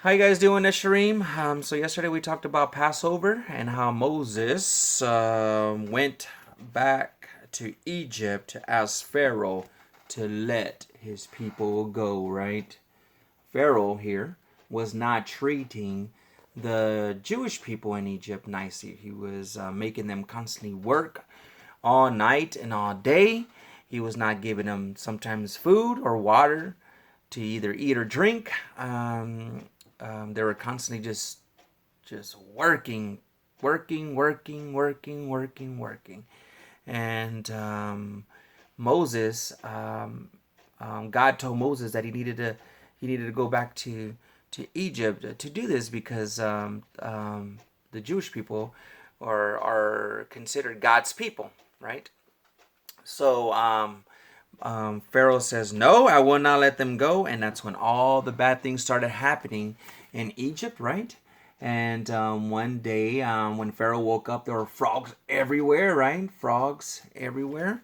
How you guys doing, Shareem? So yesterday we talked about Passover and how Moses went back to Egypt to ask Pharaoh to let his people go, right? Pharaoh here was not treating the Jewish people in Egypt nicely. He was making them constantly work all night and all day. He was not giving them sometimes food or water to either eat or drink. They were constantly just working. And Moses, God told Moses that he needed to go back to Egypt to do this because the Jewish people are considered God's people, right? So Pharaoh says, "No, I will not let them go," and that's when all the bad things started happening in Egypt, right? And one day, when Pharaoh woke up, there were frogs everywhere, right? Frogs everywhere.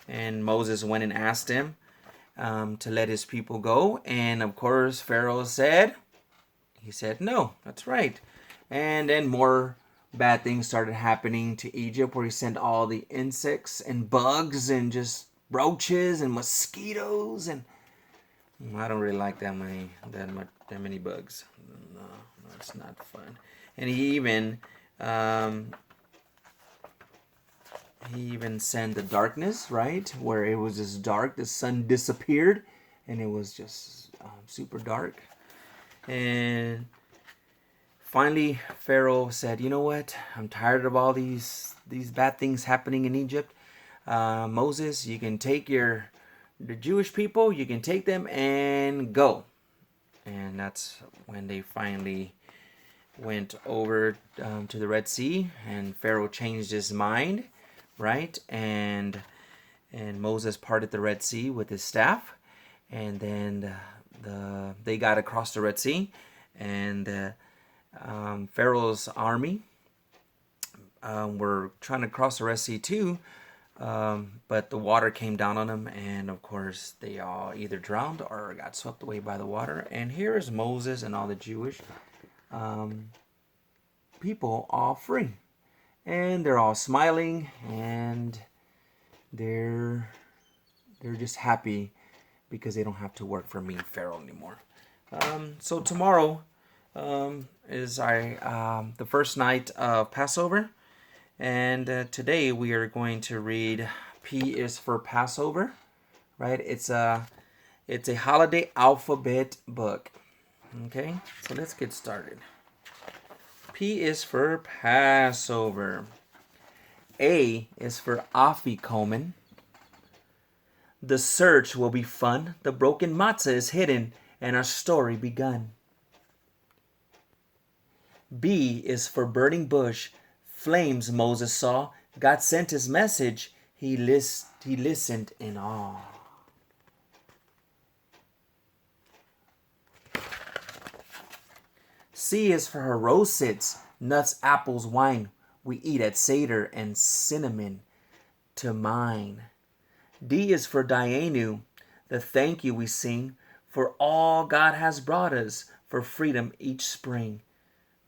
And Moses went and asked him to let his people go. And of course, Pharaoh he said, no, that's right. And then more bad things started happening to Egypt, where he sent all the insects and bugs and just roaches and mosquitoes, and I don't really like that many bugs. No, no, it's not fun. And um, he even sent the darkness, right, where it was just dark. The sun disappeared, and it was just super dark. And finally, Pharaoh said, "You know what? I'm tired of all these bad things happening in Egypt. Moses, you can take the Jewish people. You can take them and go." And that's when they finally went over to the Red Sea, and Pharaoh changed his mind, right? And Moses parted the Red Sea with his staff, and then they got across the Red Sea, and Pharaoh's army were trying to cross the Red Sea too, but the water came down on them, and of course they all either drowned or got swept away by the water. And here is Moses and all the Jewish people all free, and they're all smiling, and they're just happy because they don't have to work for me, Pharaoh, anymore. So tomorrow is the first night of Passover, and today we are going to read P is for Passover, right? It's a holiday alphabet book. Okay, so let's get started. P is for Passover. A is for Afikomen. The search will be fun. The broken matzah is hidden, and our story begun. B is for burning bush. Flames Moses saw. God sent his message. He listened in awe. C is for Herosids. Nuts, apples, wine. We eat at Seder, and cinnamon to mine. D is for Dayenu. The thank you we sing for all God has brought us for freedom each spring.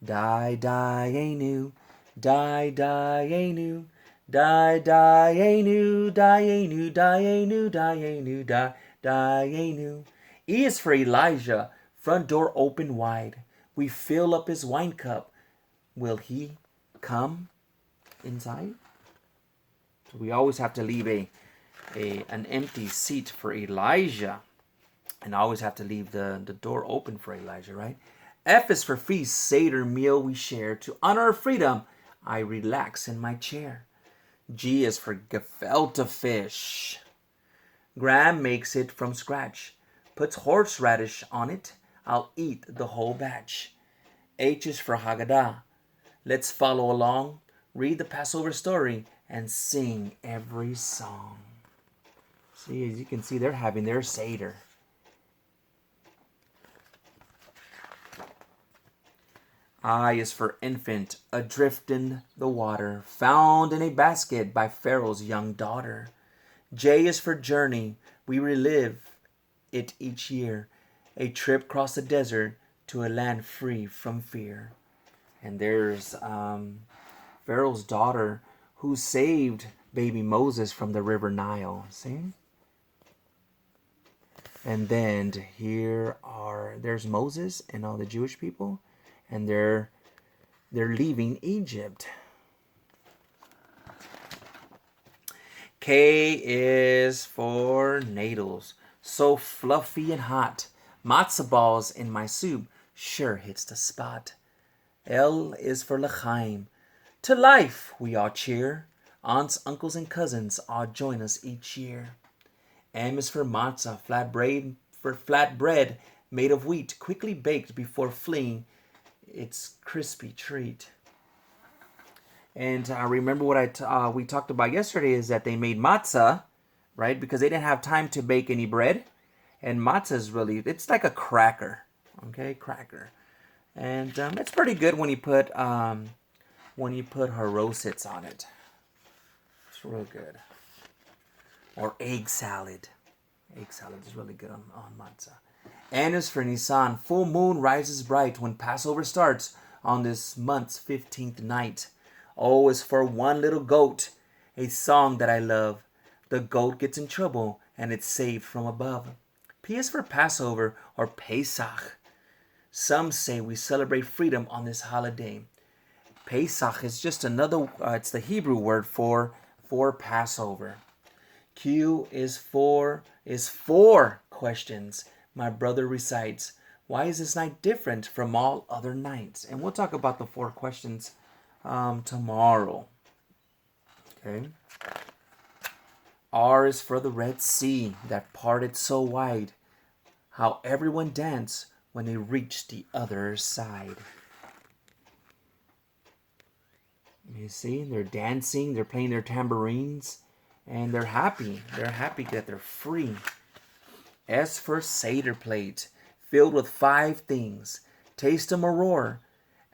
Dayenu, Dayenu, Dayenu, Dayenu, Dayenu, Dayenu. E is for Elijah. Front door open wide. We fill up his wine cup. Will he come inside? So we always have to leave an empty seat for Elijah, and always have to leave the door open for Elijah, right? F is for feast, Seder meal we share. To honor our freedom, I relax in my chair. G is for gefilte fish. Graham makes it from scratch. Puts horseradish on it. I'll eat the whole batch. H is for Haggadah. Let's follow along, read the Passover story, and sing every song. See, as you can see, they're having their Seder. I is for infant, adrift in the water, found in a basket by Pharaoh's young daughter. J is for journey, we relive it each year. A trip across the desert to a land free from fear. And there's Pharaoh's daughter who saved baby Moses from the river Nile. See? And then there's Moses and all the Jewish people, and they're leaving Egypt. K is for Nadals. So fluffy and hot. Matzo balls in my soup sure hits the spot. L is for L'chaim. To life we all cheer. Aunts, uncles, and cousins all join us each year. M is for matzah, flat bread made of wheat, quickly baked before fleeing its crispy treat. And I remember what we talked about yesterday is that they made matzah, right? Because they didn't have time to bake any bread. And matzah is it's like a cracker, okay, cracker. And it's pretty good when you put harosits on it. It's real good. Or egg salad. Egg salad is really good on matzah. N is for Nisan. Full moon rises bright when Passover starts on this month's 15th night. O is for one little goat, a song that I love. The goat gets in trouble and it's saved from above. P is for Passover or Pesach. Some say we celebrate freedom on this holiday. Pesach is just it's the Hebrew word for Passover. Q is four questions. My brother recites, why is this night different from all other nights? And we'll talk about the 4 questions tomorrow. Okay. R is for the Red Sea that parted so wide. How everyone danced when they reached the other side. You see, they're dancing, they're playing their tambourines, and they're happy. They're happy that they're free. S for Seder plate, filled with 5 things. Taste a maror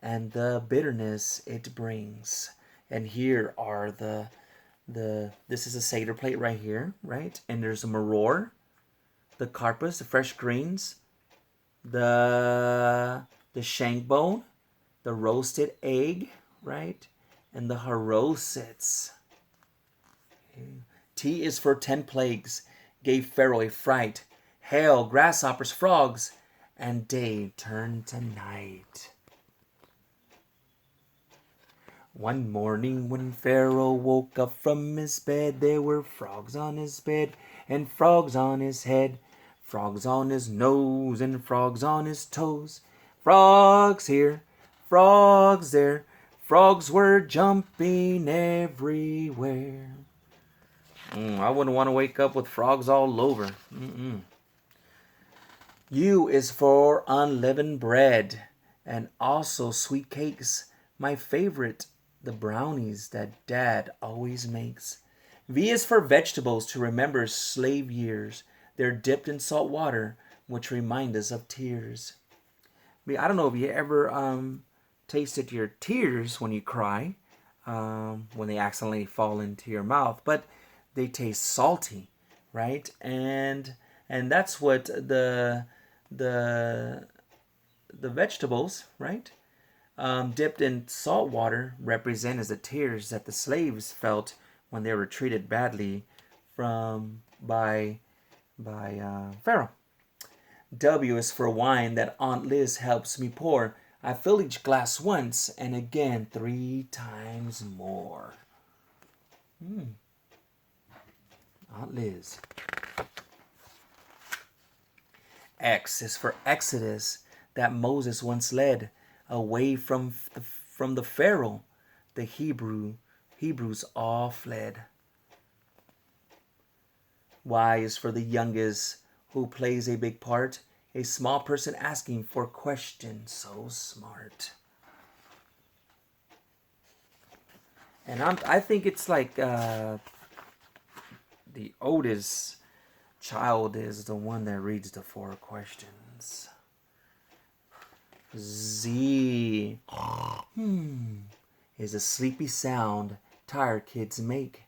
and the bitterness it brings. And here are this is a Seder plate right here, right? And there's a maror, the karpas, the fresh greens, the shank bone, the roasted egg, right? And the harosits. T is for 10 plagues, gave Pharaoh a fright. Hail, grasshoppers, frogs, and day turned to night. One morning when Pharaoh woke up from his bed, there were frogs on his bed and frogs on his head. Frogs on his nose and frogs on his toes. Frogs here, frogs there. Frogs were jumping everywhere. I wouldn't want to wake up with frogs all over. U is for unleavened bread and also sweet cakes. My favorite, the brownies that Dad always makes. V is for vegetables to remember slave years. They're dipped in salt water, which remind us of tears. I don't know if you ever tasted your tears when you cry, when they accidentally fall into your mouth, but they taste salty, right? And that's what the vegetables, right, dipped in salt water represent as the tears that the slaves felt when they were treated badly by Pharaoh. W is for wine that Aunt Liz helps me pour. I fill each glass once and again 3 times more. Aunt Liz. X is for Exodus that Moses once led away from the Pharaoh. The Hebrews all fled. Y is for the youngest who plays a big part. A small person asking for questions so smart. And I think it's like the oldest child is the one that reads the 4 questions. Z is a sleepy sound tired kids make.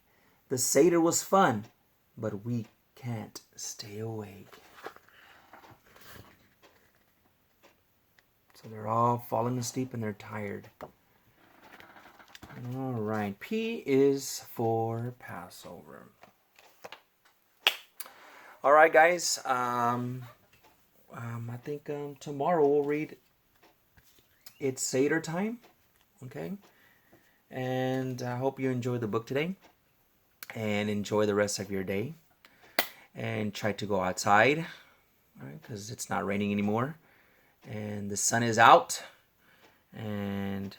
The Seder was fun, but we can't stay awake. They're all falling asleep and they're tired. All right. P is for Passover. All right, guys. I think tomorrow we'll read It's Seder time. Okay. And I hope you enjoy the book today. And enjoy the rest of your day. And try to go outside. All right, because it's not raining anymore. And the sun is out. And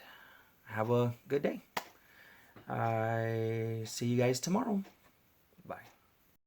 have a good day. I see you guys tomorrow.